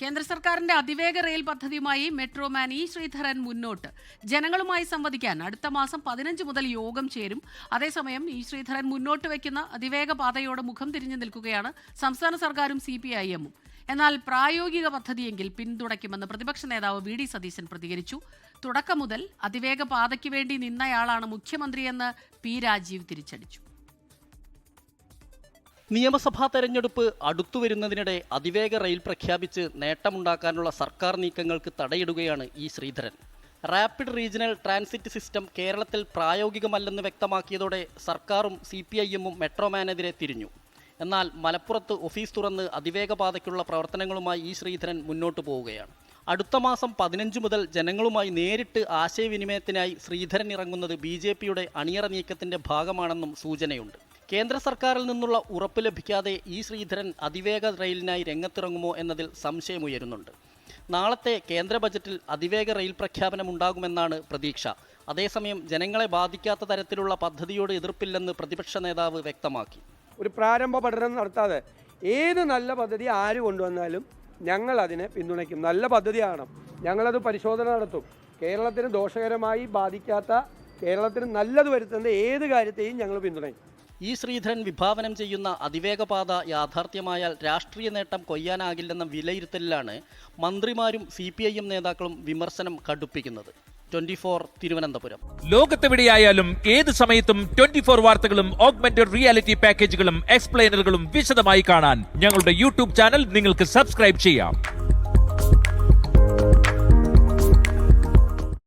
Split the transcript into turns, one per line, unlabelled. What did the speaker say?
കേന്ദ്ര സർക്കാരിന്റെ അതിവേഗ റെയിൽ പദ്ധതിയുമായി മെട്രോമാൻ ഇ ശ്രീധരൻ മുന്നോട്ട്. ജനങ്ങളുമായി സംവദിക്കാൻ അടുത്ത മാസം 15 മുതൽ യോഗം ചേരും. അതേസമയം ഇ ശ്രീധരൻ മുന്നോട്ട് വയ്ക്കുന്ന അതിവേഗ പാതയോട് മുഖം തിരിഞ്ഞു നിൽക്കുകയാണ് സംസ്ഥാന സർക്കാരും CPIM-ഉം. എന്നാൽ പ്രായോഗിക പദ്ധതിയെങ്കിൽ പിന്തുണയ്ക്കുമെന്ന് പ്രതിപക്ഷ നേതാവ് വി.ഡി. സതീശൻ പ്രതികരിച്ചു. തുടക്കം മുതൽ അതിവേഗ പാതയ്ക്ക് വേണ്ടി നിന്നയാളാണ് മുഖ്യമന്ത്രിയെന്ന് പി. രാജീവ് തിരിച്ചടിച്ചു.
നിയമസഭാ തെരഞ്ഞെടുപ്പ് അടുത്തുവരുന്നതിനിടെ അതിവേഗ റെയിൽ പ്രഖ്യാപിച്ച് നേട്ടമുണ്ടാക്കാനുള്ള സർക്കാർ നീക്കങ്ങൾക്ക് തടയിടുകയാണ് E Sreedharan. Rapid regional transit system കേരളത്തിൽ പ്രായോഗികമല്ലെന്ന് വ്യക്തമാക്കിയതോടെ സർക്കാരും CPIM-ഉം മെട്രോമാനെതിരെ തിരിഞ്ഞു. എന്നാൽ മലപ്പുറത്ത് ഓഫീസ് തുറന്ന് അതിവേഗ പാതയ്ക്കുള്ള പ്രവർത്തനങ്ങളുമായി ഇ ശ്രീധരൻ മുന്നോട്ട് പോവുകയാണ്. അടുത്ത മാസം 15 മുതൽ ജനങ്ങളുമായി നേരിട്ട് ആശയവിനിമയത്തിനായി ശ്രീധരൻ ഇറങ്ങുന്നത് BJP-യുടെ അണിയറ നീക്കത്തിന്റെ ഭാഗമാണെന്നും സൂചനയുണ്ട്. കേന്ദ്ര സർക്കാരിൽ നിന്നുള്ള ഉറപ്പ് ലഭിക്കാതെ ഇ ശ്രീധരൻ അതിവേഗ റെയിലിനായി രംഗത്തിറങ്ങുമോ എന്നതിൽ സംശയമുയരുന്നുണ്ട്. നാളത്തെ കേന്ദ്ര ബജറ്റിൽ അതിവേഗ റെയിൽ പ്രഖ്യാപനമുണ്ടാകുമെന്നാണ് പ്രതീക്ഷ. അതേസമയം ജനങ്ങളെ ബാധിക്കാത്ത തരത്തിലുള്ള പദ്ധതിയോട് എതിർപ്പില്ലെന്ന് പ്രതിപക്ഷ നേതാവ് വ്യക്തമാക്കി.
ഒരു പ്രാരംഭ പഠനം നടത്താതെ ഏത് നല്ല പദ്ധതി ആര് കൊണ്ടുവന്നാലും ഞങ്ങൾ അതിനെ പിന്തുണയ്ക്കും. നല്ല പദ്ധതിയാണ്, ഞങ്ങളത് പരിശോധന നടത്തും. കേരളത്തിന് ദോഷകരമായി ബാധിക്കാത്ത, കേരളത്തിന് നല്ലത് വരുത്തുന്ന ഏത് കാര്യത്തെയും ഞങ്ങൾ പിന്തുണയ്ക്കും.
ഇ ശ്രീധരൻ വിഭാവനം ചെയ്യുന്ന അതിവേഗപാത യാഥാർത്ഥ്യമായാൽ രാഷ്ട്രീയ നേട്ടം കൊയ്യാനാകില്ലെന്ന വിലയിരുത്തലിലാണ് മന്ത്രിമാരും CPIM നേതാക്കളും വിമർശനം കടുപ്പിക്കുന്നത്. 24 തിരുവനന്തപുരം.
ലോകത്തെവിടെയായാലും ഏത് സമയത്തും 24 വാർത്തകളും ഓഗ്മെന്റഡ് റിയാലിറ്റി പാക്കേജുകളും എക്സ്പ്ലെയിനറുകളും വിശദമായി കാണാൻ ഞങ്ങളുടെ YouTube ചാനൽ നിങ്ങൾക്ക് സബ്സ്ക്രൈബ് ചെയ്യാം.